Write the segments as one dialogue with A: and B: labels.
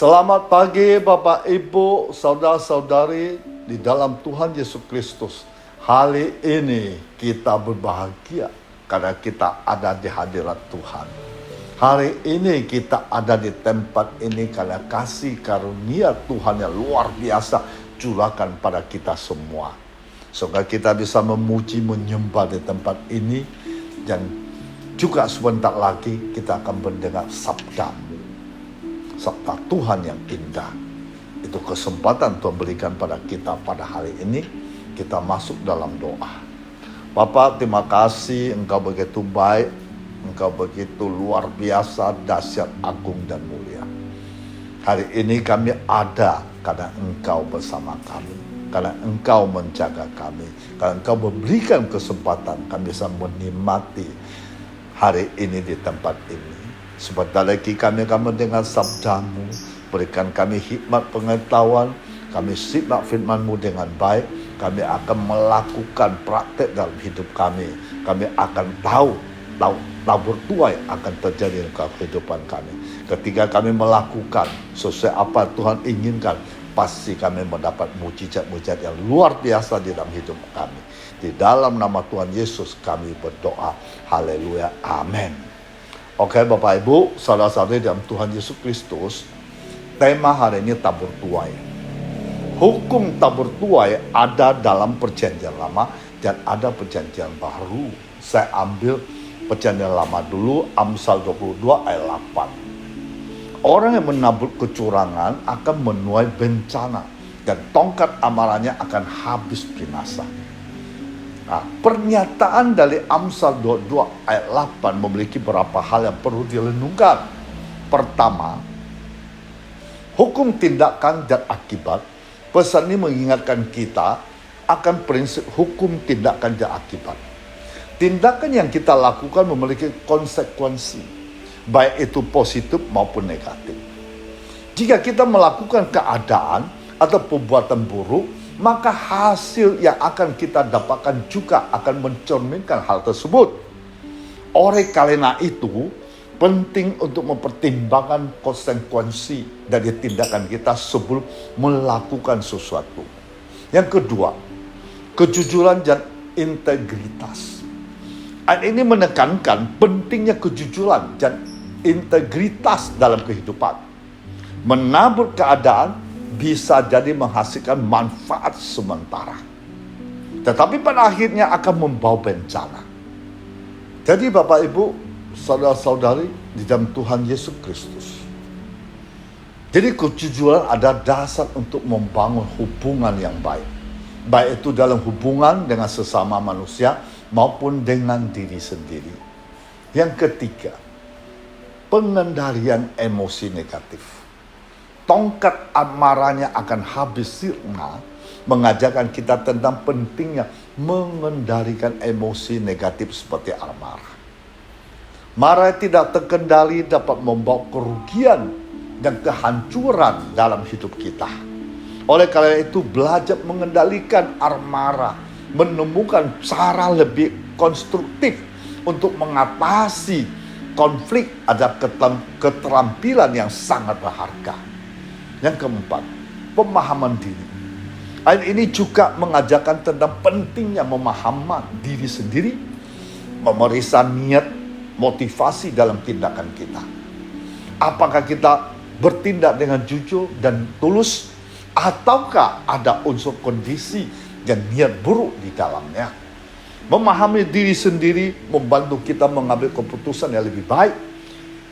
A: Selamat pagi Bapak Ibu, saudara-saudari di dalam Tuhan Yesus Kristus. Hari ini kita berbahagia karena kita ada di hadirat Tuhan. Hari ini kita ada di tempat ini karena kasih karunia Tuhan yang luar biasa curahkan pada kita semua. Semoga kita bisa memuji, menyembah di tempat ini. Dan juga sebentar lagi kita akan mendengar sabda Tuhan yang indah. Itu kesempatan Tuhan berikan pada kita pada hari ini. Kita masuk dalam doa. Bapa, terima kasih, Engkau begitu baik, Engkau begitu luar biasa, dahsyat, agung dan mulia. Hari ini kami ada karena Engkau bersama kami, karena Engkau menjaga kami, karena Engkau memberikan kesempatan kami bisa menikmati hari ini di tempat ini. Sebentar lagi kami akan mendengar sabdamu, berikan kami hikmat pengetahuan, kami simak firman-Mu dengan baik, kami akan melakukan praktek dalam hidup kami. Kami akan tahu bertuai akan terjadi dalam kehidupan kami. Ketika kami melakukan sesuai apa Tuhan inginkan, pasti kami mendapat mujizat-mujizat yang luar biasa di dalam hidup kami. Di dalam nama Tuhan Yesus kami berdoa. Haleluya. Amin. Oke Bapak Ibu, saudara-saudari dalam Tuhan Yesus Kristus, tema hari ini tabur tuai. Hukum tabur tuai ada dalam perjanjian lama dan ada perjanjian baru. Saya ambil perjanjian lama dulu, Amsal 22 ayat 8. Orang yang menabur kecurangan akan menuai bencana dan tongkat amarahnya akan habis binasa. Nah, pernyataan dari Amsal 22 ayat 8 memiliki beberapa hal yang perlu direnungkan. Pertama, hukum tindakan dan akibat. Pesan ini mengingatkan kita akan prinsip hukum tindakan dan akibat. Tindakan yang kita lakukan memiliki konsekuensi, baik itu positif maupun negatif. Jika kita melakukan keadaan atau perbuatan buruk, maka hasil yang akan kita dapatkan juga akan mencerminkan hal tersebut. Oleh karena itu, penting untuk mempertimbangkan konsekuensi dari tindakan kita sebelum melakukan sesuatu. Yang kedua, kejujuran dan integritas. Ayat ini menekankan pentingnya kejujuran dan integritas dalam kehidupan. Menabur keadaan bisa jadi menghasilkan manfaat sementara, tetapi pada akhirnya akan membawa bencana. Jadi Bapak Ibu, saudara-saudari di dalam Tuhan Yesus Kristus, jadi kejujuran ada dasar untuk membangun hubungan yang baik, baik itu dalam hubungan dengan sesama manusia maupun dengan diri sendiri. Yang ketiga, pengendalian emosi negatif. Tongkat amarahnya akan habis sirna, mengajarkan kita tentang pentingnya mengendalikan emosi negatif seperti amarah. Marah tidak terkendali dapat membawa kerugian dan kehancuran dalam hidup kita. Oleh karena itu, belajar mengendalikan amarah, menemukan cara lebih konstruktif untuk mengatasi konflik, ada keterampilan yang sangat berharga. Yang keempat, pemahaman diri. Ayat ini juga mengajarkan tentang pentingnya memahaman diri sendiri, memeriksa niat, motivasi dalam tindakan kita. Apakah kita bertindak dengan jujur dan tulus, ataukah ada unsur kondisi dan niat buruk di dalamnya? Memahami diri sendiri membantu kita mengambil keputusan yang lebih baik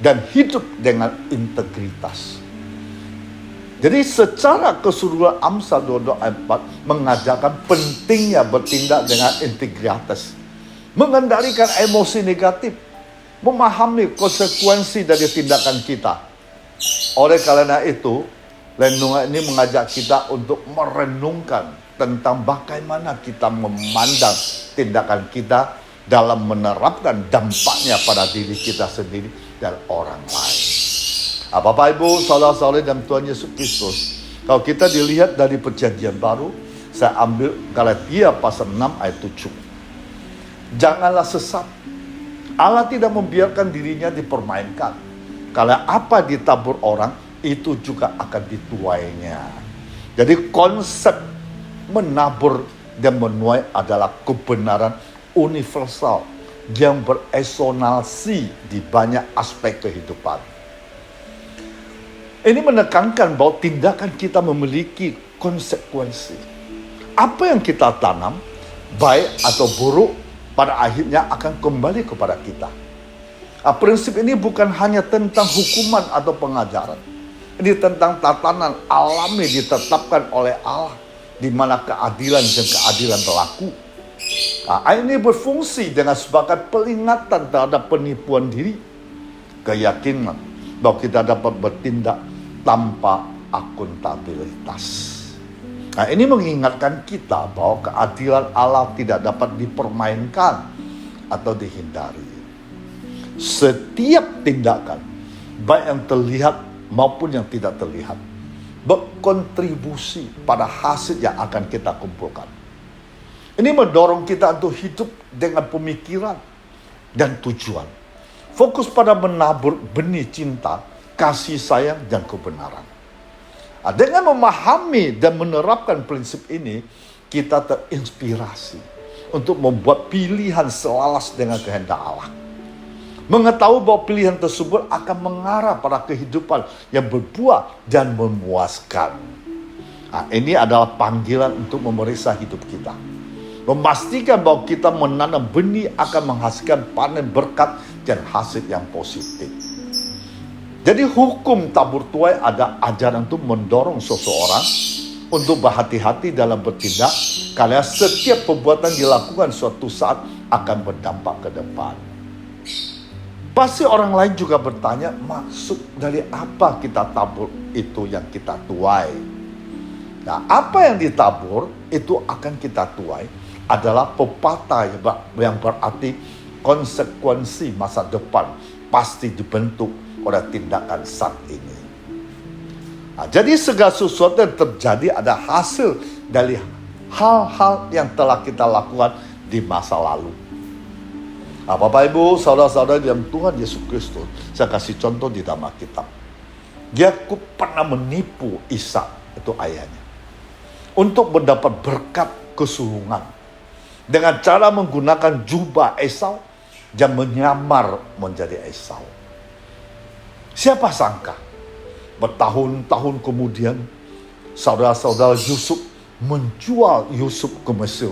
A: dan hidup dengan integritas. Jadi secara keseluruhan Amsal 22 ayat 4 mengajarkan pentingnya bertindak dengan integritas, mengendalikan emosi negatif, memahami konsekuensi dari tindakan kita. Oleh karena itu, renungan ini mengajak kita untuk merenungkan tentang bagaimana kita memandang tindakan kita dalam menerapkan dampaknya pada diri kita sendiri dan orang lain. Bapak Ibu, saudara-saudari dalam Tuhan Yesus Kristus, kalau kita dilihat dari perjanjian baru, saya ambil Galatia pasal 6 ayat 7. Janganlah sesat. Allah tidak membiarkan dirinya dipermainkan. Kalau apa ditabur orang, itu juga akan dituainya. Jadi konsep menabur dan menuai adalah kebenaran universal yang beresonansi di banyak aspek kehidupan. Ini menekankan bahwa tindakan kita memiliki konsekuensi. Apa yang kita tanam, baik atau buruk, pada akhirnya akan kembali kepada kita. Prinsip ini bukan hanya tentang hukuman atau pengajaran. Ini tentang tatanan alami ditetapkan oleh Allah, di mana keadilan dan keadilan berlaku. Ini berfungsi dengan sebagai peringatan terhadap penipuan diri, keyakinan bahwa kita dapat bertindak tanpa akuntabilitas. Ini mengingatkan kita bahwa keadilan Allah tidak dapat dipermainkan atau dihindari. Setiap tindakan, baik yang terlihat maupun yang tidak terlihat, berkontribusi pada hasil yang akan kita kumpulkan. Ini mendorong kita untuk hidup dengan pemikiran dan tujuan. Fokus pada menabur benih cinta, kasih sayang, dan kebenaran. Dengan memahami dan menerapkan prinsip ini, kita terinspirasi untuk membuat pilihan selaras dengan kehendak Allah. Mengetahui bahwa pilihan tersebut akan mengarah pada kehidupan yang berbuah dan memuaskan. Ini adalah panggilan untuk memeriksa hidup kita. Memastikan bahwa kita menanam benih akan menghasilkan panen berkat dan hasil yang positif. Jadi hukum tabur tuai ada ajaran untuk mendorong seseorang untuk berhati-hati dalam bertindak, karena setiap perbuatan dilakukan suatu saat akan berdampak ke depan. Pasti orang lain juga bertanya, maksud dari apa kita tabur itu yang kita tuai? Nah, apa yang ditabur itu akan kita tuai adalah pepatah yang berarti konsekuensi masa depan pasti dibentuk oleh tindakan saat ini. Jadi segala sesuatu yang terjadi ada hasil dari hal-hal yang telah kita lakukan di masa lalu. Bapak Ibu, saudara-saudara yang Tuhan Yesus Kristus, saya kasih contoh di dalam Alkitab. Yakub pernah menipu Ishak, itu ayahnya, untuk mendapat berkat kesulungan dengan cara menggunakan jubah Esau dan menyamar menjadi Esau. Siapa sangka bertahun-tahun kemudian saudara-saudara Yusuf menjual Yusuf ke Mesir,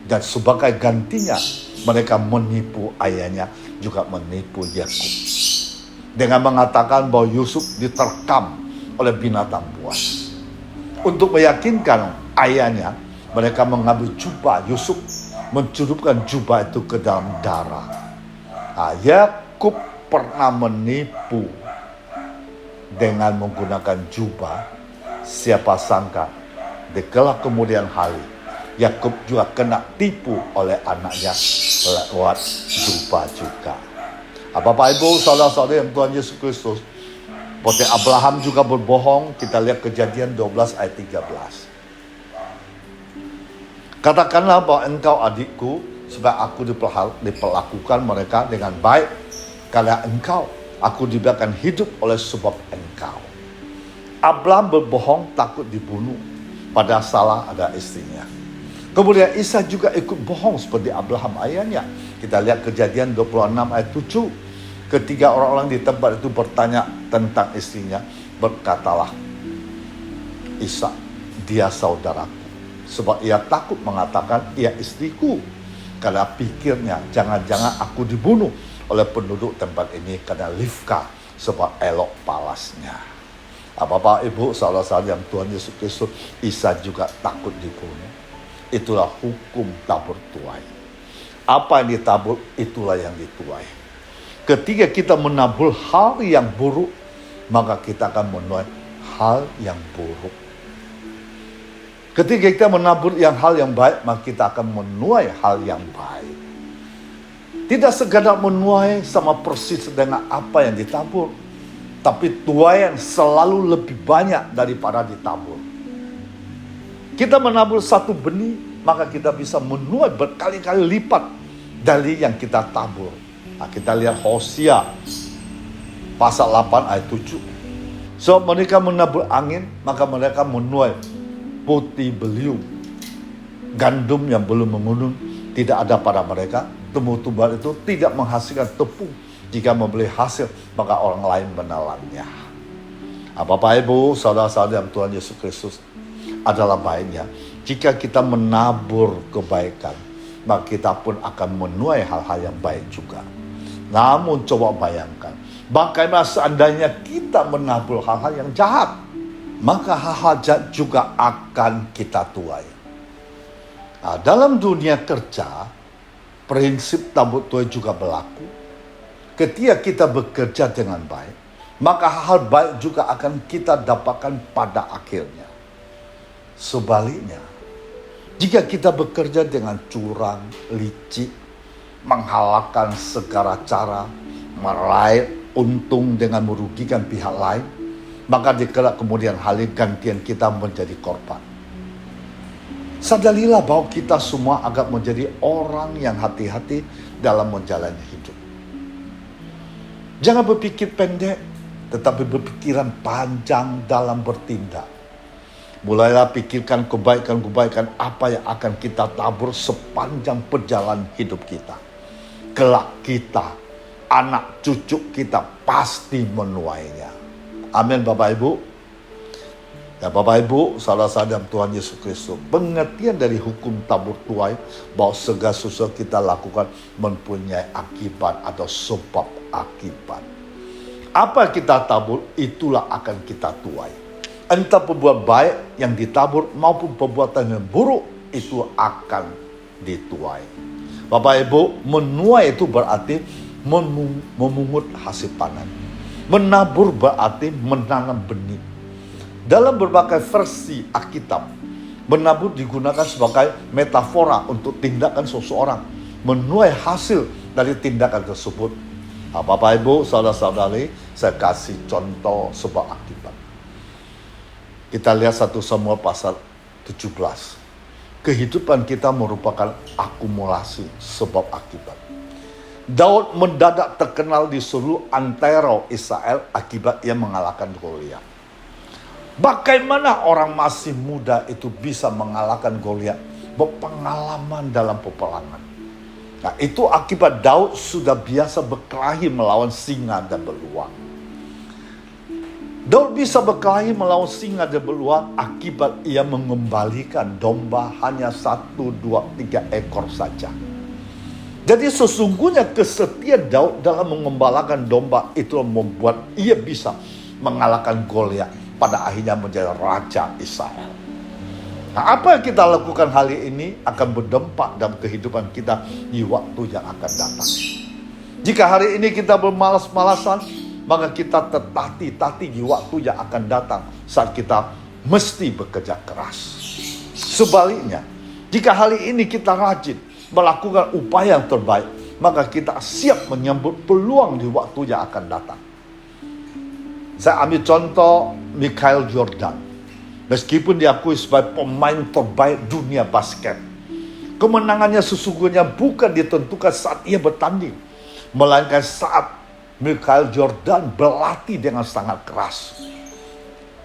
A: dan sebagai gantinya mereka menipu ayahnya, juga menipu Yakub dengan mengatakan bahwa Yusuf diterkam oleh binatang buas. Untuk meyakinkan ayahnya, mereka mengambil jubah Yusuf, mencurupkan jubah itu ke dalam darah. Yakub pernah menipu dengan menggunakan jubah. Siapa sangka di kelak kemudian hari Yakub juga kena tipu oleh anaknya lewat jubah juga. Bapak Ibu, saudara-saudara yang Tuhan Yesus Kristus, seperti Abraham juga berbohong. Kita lihat Kejadian 12 ayat 13. Katakanlah bahwa engkau adikku, sebab aku diperlakukan mereka dengan baik, karena engkau, aku dibiarkan hidup oleh sebab engkau. Abraham berbohong takut dibunuh, padahal salah ada istrinya. Kemudian Ishak juga ikut bohong seperti Abraham ayahnya. Kita lihat Kejadian 26 ayat 7. Ketiga orang-orang di tempat itu bertanya tentang istrinya. Berkatalah Ishak, dia saudaraku. Sebab ia takut mengatakan, ia istriku. Karena pikirnya, jangan-jangan aku dibunuh oleh penduduk tempat ini karena Rivka, sebab elok palasnya. Bapak, Ibu, saudara-saudara yang Tuhan Yesus Kristus, Ishak juga takut dibunuh. Itulah hukum tabur tuai. Apa yang ditabur, itulah yang dituai. Ketika kita menabur hal yang buruk, maka kita akan menuai hal yang buruk. Ketika kita menabur hal yang baik, maka kita akan menuai hal yang baik. Tidak sekadar menuai sama persis dengan apa yang ditabur, tapi tuaian selalu lebih banyak daripada ditabur. Kita menabur satu benih, maka kita bisa menuai berkali-kali lipat dari yang kita tabur. Kita lihat Hosea pasal 8 ayat 7. So mereka menabur angin, maka mereka menuai putih beliung. Gandum yang belum menggunung tidak ada pada mereka. Tumbuh-tumbuhan itu tidak menghasilkan tepung. Jika membeli hasil, maka orang lain menelannya. Bapak Ibu, saudara-saudara yang Tuhan Yesus Kristus, adalah baiknya jika kita menabur kebaikan, maka kita pun akan menuai hal-hal yang baik juga. Namun coba bayangkan, bagaimana seandainya kita menabur hal-hal yang jahat, maka hal-hal jahat juga akan kita tuai. Dalam dunia kerja, prinsip tabur tuai juga berlaku. Ketika kita bekerja dengan baik, maka hal baik juga akan kita dapatkan pada akhirnya. Sebaliknya, jika kita bekerja dengan curang, licik, menghalalkan segala cara, meraih untung dengan merugikan pihak lain, maka di kelak kemudian hari gantian kita menjadi korban. Sadarilah bahwa kita semua akan menjadi orang yang hati-hati dalam menjalani hidup. Jangan berpikir pendek, tetapi berpikiran panjang dalam bertindak. Mulailah pikirkan kebaikan-kebaikan apa yang akan kita tabur sepanjang perjalanan hidup kita. Kelak kita, anak cucu kita pasti menuainya. Amin Bapak Ibu. Ya Bapak Ibu, saudara-saudara Tuhan Yesus Kristus, pengertian dari hukum tabur tuai bahwa segala sesuatu kita lakukan mempunyai akibat atau sebab akibat. Apa kita tabur, itulah akan kita tuai. Entah perbuatan baik yang ditabur maupun perbuatan yang buruk, itu akan dituai. Bapak Ibu, menuai itu berarti memungut hasil panen. Menabur berarti menanam benih. Dalam berbagai versi Alkitab, menabur digunakan sebagai metafora untuk tindakan seseorang menuai hasil dari tindakan tersebut. Bapak Ibu, saudara-saudari, saya kasih contoh sebab akibat. Kita lihat 1 Samuel pasal 17. Kehidupan kita merupakan akumulasi sebab akibat. Daud mendadak terkenal di seluruh antero Israel akibat ia mengalahkan Goliat. Bagaimana orang masih muda itu bisa mengalahkan Goliat? Berpengalaman dalam peperangan. Nah, itu akibat Daud sudah biasa berkelahi melawan singa dan beruang. Daud bisa berkelahi melawan singa dan beruang akibat ia mengembalikan domba hanya 1, 2, 3 ekor saja. Jadi sesungguhnya kesetiaan Daud dalam mengembalakan domba itu membuat ia bisa mengalahkan Goliat. Pada akhirnya menjadi raja Israel. Nah, apa yang kita lakukan hari ini akan berdampak dalam kehidupan kita di waktu yang akan datang. Jika hari ini kita bermalas-malasan, maka kita tertati-tati di waktu yang akan datang saat kita mesti bekerja keras. Sebaliknya, jika hari ini kita rajin melakukan upaya yang terbaik, maka kita siap menyambut peluang di waktu yang akan datang. Saya ambil contoh Michael Jordan. Meskipun diakui sebagai pemain terbaik dunia basket, kemenangannya sesungguhnya bukan ditentukan saat ia bertanding, melainkan saat Michael Jordan berlatih dengan sangat keras.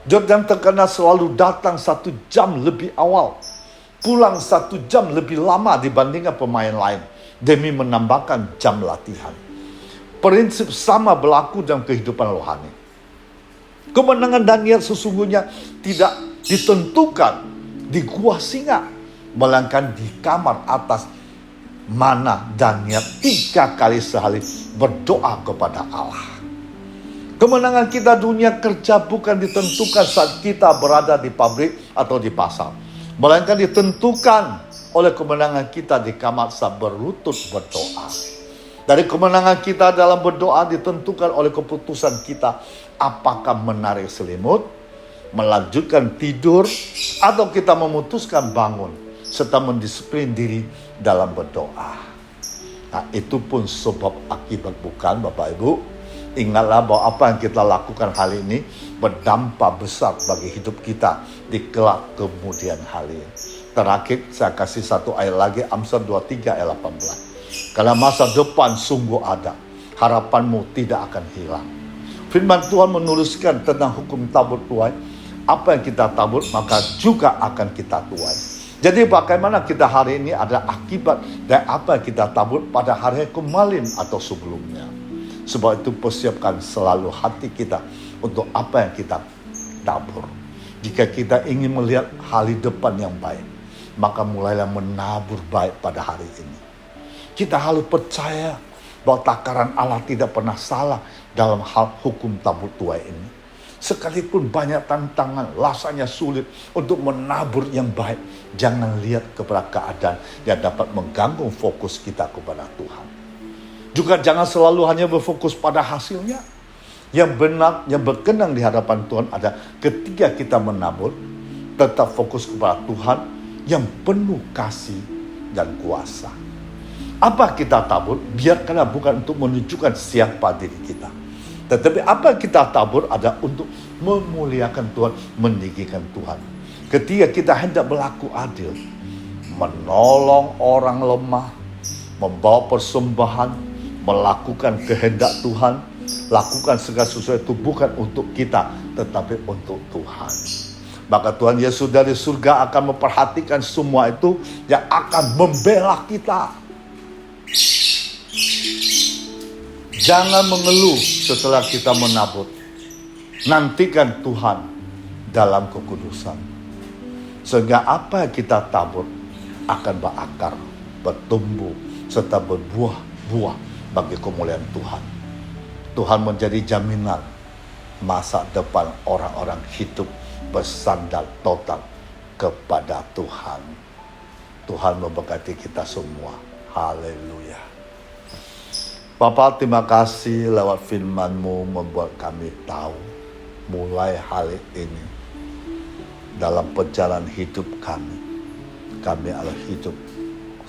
A: Jordan terkenal selalu datang 1 jam lebih awal, pulang 1 jam lebih lama dibandingkan pemain lain demi menambahkan jam latihan. Prinsip sama berlaku dalam kehidupan rohani. Kemenangan Daniel sesungguhnya tidak ditentukan di gua singa, melainkan di kamar atas mana Daniel 3 kali sehari berdoa kepada Allah. Kemenangan kita dunia kerja bukan ditentukan saat kita berada di pabrik atau di pasar, melainkan ditentukan oleh kemenangan kita di kamar saat berlutut berdoa. Dari kemenangan kita dalam berdoa ditentukan oleh keputusan kita apakah menarik selimut, melanjutkan tidur, atau kita memutuskan bangun serta mendisiplin diri dalam berdoa. Nah, itu pun sebab akibat bukan Bapak Ibu. Ingatlah bahwa apa yang kita lakukan hari ini berdampak besar bagi hidup kita di kelak kemudian hari. Terakhir saya kasih 1 ayat lagi, Amsal 23 ayat 18. Karena masa depan sungguh ada, harapanmu tidak akan hilang. Firman Tuhan menuliskan tentang hukum tabur tuai. Apa yang kita tabur maka juga akan kita tuai. Jadi bagaimana kita hari ini adalah akibat dari apa yang kita tabur pada hari kemarin atau sebelumnya. Sebab itu persiapkan selalu hati kita untuk apa yang kita tabur. Jika kita ingin melihat hari depan yang baik, maka mulailah menabur baik pada hari ini. Kita harus percaya bahwa takaran Allah tidak pernah salah dalam hal hukum tabur tuai ini. Sekalipun banyak tantangan, rasanya sulit untuk menabur yang baik, jangan lihat kepada keadaan yang dapat mengganggu fokus kita kepada Tuhan. Juga jangan selalu hanya berfokus pada hasilnya. Yang benar, yang berkenan di hadapan Tuhan ada ketika kita menabur, tetap fokus kepada Tuhan yang penuh kasih dan kuasa. Apa kita tabur, biarkanlah bukan untuk menunjukkan siapa diri kita. Tetapi apa yang kita tabur adalah untuk memuliakan Tuhan, meninggikan Tuhan. Ketika kita hendak berlaku adil, menolong orang lemah, membawa persembahan, melakukan kehendak Tuhan, lakukan segala sesuatu bukan untuk kita, tetapi untuk Tuhan. Maka Tuhan Yesus dari surga akan memperhatikan semua itu yang akan membela kita. Jangan mengeluh setelah kita menabur. Nantikan Tuhan dalam kekudusan. Sehingga apa yang kita tabur akan berakar, bertumbuh, serta berbuah-buah bagi kemuliaan Tuhan. Tuhan menjadi jaminan masa depan orang-orang hidup bersandar total kepada Tuhan. Tuhan memberkati kita semua. Haleluya. Bapa, terima kasih lewat firman-Mu membuat kami tahu mulai hari ini dalam perjalanan hidup kami adalah hidup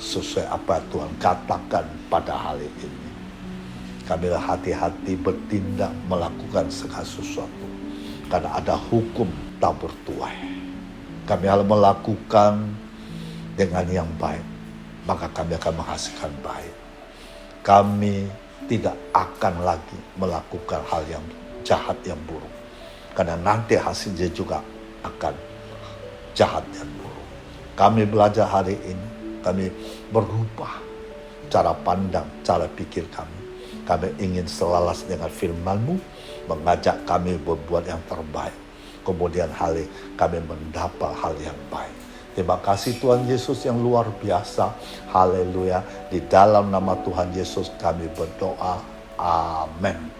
A: sesuai apa Tuhan katakan pada hari ini. Kami hati-hati bertindak melakukan segala sesuatu karena ada hukum tabur tuai. Kami harus melakukan dengan yang baik, maka kami akan menghasilkan baik. Kami tidak akan lagi melakukan hal yang jahat, yang buruk. Karena nanti hasilnya juga akan jahat dan buruk. Kami belajar hari ini, kami berubah cara pandang, cara pikir kami. Kami ingin selaras dengan firman-Mu, mengajak kami berbuat yang terbaik. Kemudian hari kami mendapat hal yang baik. Terima kasih Tuhan Yesus yang luar biasa. Haleluya. Di dalam nama Tuhan Yesus kami berdoa. Amin.